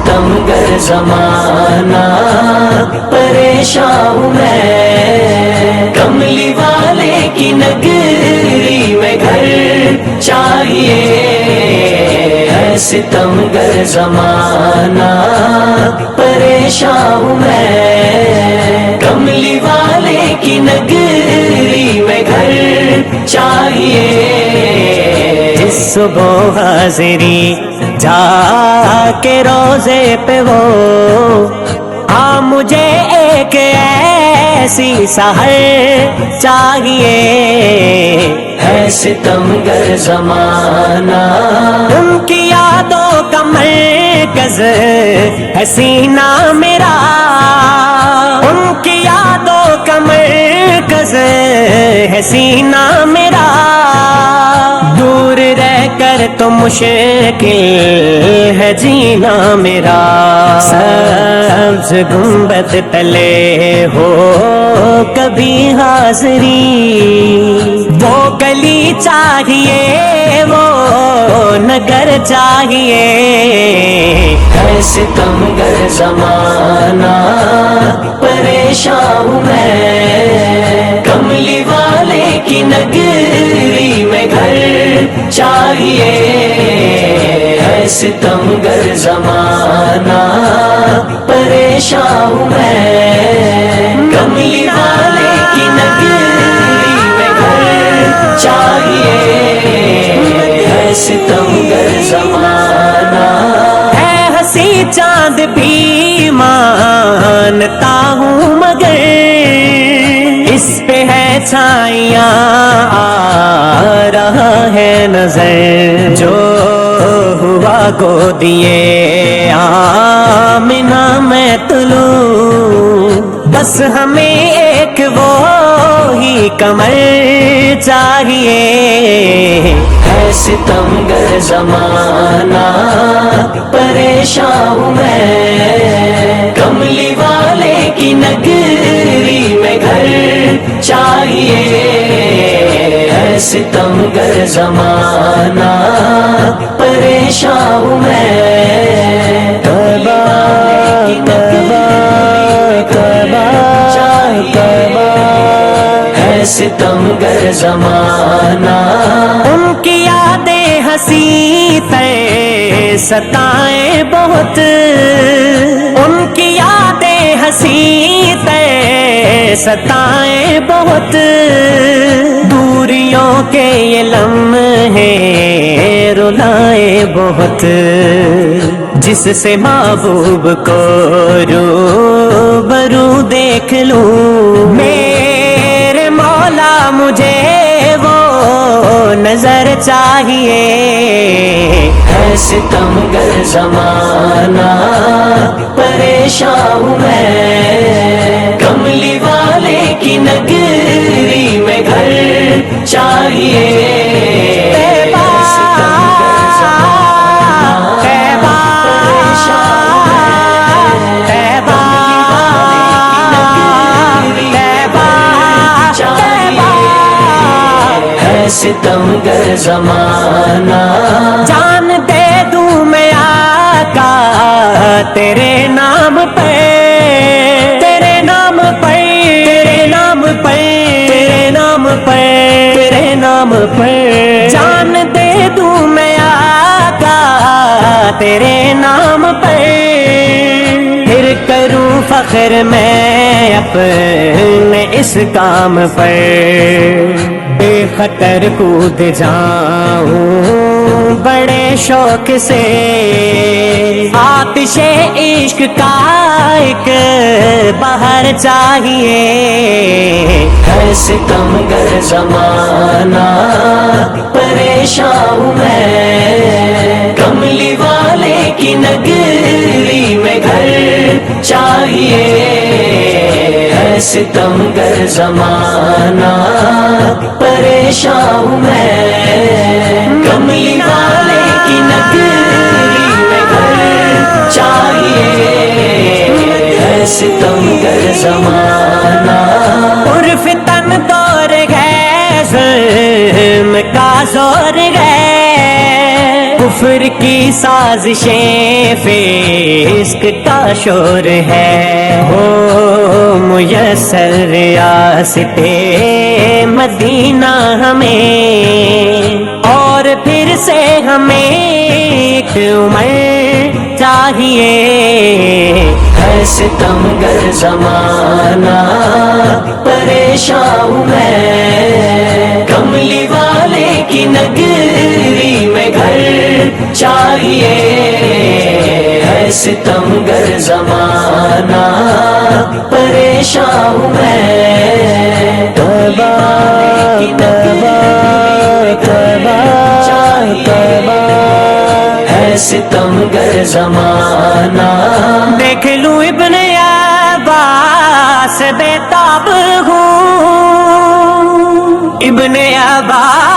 ستمگر زمانہ پریشان ہوں میں، کملی والے کی نگری میں گھر چاہیے، ہے ستمگر زمانہ پریشان ہوں میں، کملی والے کی نگری میں گھر چاہیے، صبح حاضری جا کے روزے پہ وہ مجھے ایک ایسی سحر چاہیے، ہے ستمگر زمانہ ان کی یادوں کا مرکز ہے سینہ میرا، ان کی یادوں کا مرکز ہے سینہ میرا، دور رہ کر تو مشکل ہے جینا میرا، سبز گنبد تلے ہو کبھی حاضری، وہ گلی چاہیے وہ نگر چاہیے، ہے ستمگر زمانہ پریشان ہوں میں، کملی والے کی نگری میں گھر چاہیے، ہے ستمگر زمانہ پریشان ہوں میں، کملی والے کی نگری میں گھر چاہیے، ہے ستمگر زمانہ، ہے ہنسی چاند بھی مانتا ہوں مگر اس پہ ہے چھائیاں آ رہا ہے نظر، جو ہوا کو دیے آمنہ میں طلوع، بس ہمیں ایک وہی کمر چاہیے، ہے ستمگر زمانہ پریشان ہوں میں، کملی والے کی نگری میں گھر چاہیے، ہے ستمگر زمانہ پریشان ہوں میں، کعبہ کعبہ کعبہ چاہیے، ہے ستمگر زمانہ، ان کی یادیں ہنسی تے ستائیں بہت، ان کی یادیں ہنسی تے ستائیں بہت، دوریوں کے یہ لمحے رلائیں بہت، جس سے محبوب کو روبرو دیکھ لوں، میرے مولا مجھے وہ نظر چاہیے، ہے ستمگر زمانہ پریشان ہوں میں، کملی والے کی نگری میں گھر چاہیے، ہے ستمگر زمانہ پریشان ہوں میں، کملی والے کی نگری میں گھر چاہیے، ہے ستمگر زمانہ، جان دے دوں میں آقا تیرے نام پہ، تیرے نام پہ، تیرے نام پہ، تیرے نام پہ، تیرے نام پہ، جان دے دوں میں آقا تیرے نام پہ، پھر کروں فخر میں اپنے اس کام پر، بے خطر کود جاؤں بڑے شوق سے، آتش عشق کا ایک بہر چاہیے، ہے ستمگر زمانہ پریشان ہوں میں، کملی والے کی نگری میں گھر چاہیے، ہے ستمگر زمانہ پریشان ہوں میں، کملی والے کی نگری میں گھر چاہیے، ہے ستمگر زمانہ، عرف تن دور گئے ظلم کا زور گئے، کفر کی سازشیں فسق کا شور ہے، ہو میسر ریاست مدینہ ہمیں، اور پھر سے ہمیں ایک عمر چاہیے۔ ہے ستمگر زمانہ پریشان ہوں میں، کملی والے کی نگری میں گھر چاہیے۔ ہے ستمگر زمانہ پریشان ہوں میں، توبہ توبہ توبہ توبہ، ہے ستمگر زمانہ۔ دیکھ لوں ابن عباس بے تاب ہوں، ابن عباس،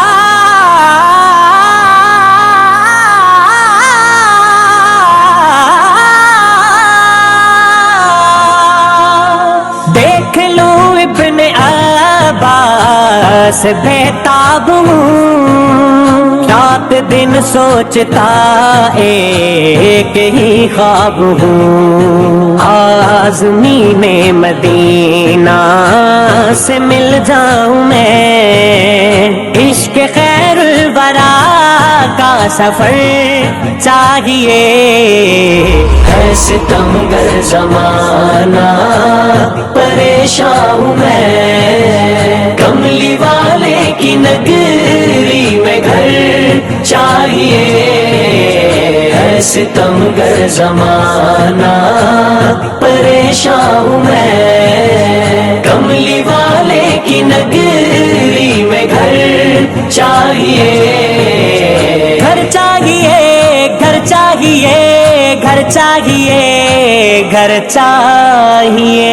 دیکھ لوں ابن عباس بے تاب ہوں، رات دن سوچتا ایک ہی خواب ہوں، آزمین مدینہ سے مل جاؤں میں، عشق خیر الورا کا سفر چاہیے۔ ہے ستمگر زمانہ پریشان ہوں میں، کملی والے کی نگری میں گھر چاہیے۔ ہے ستمگر زمانہ پریشان ہوں میں، کملی والے کی نگری میں گھر چاہیے۔ گھر چاہیے، گھر چاہیے، گھر چاہیے، گھر چاہیے۔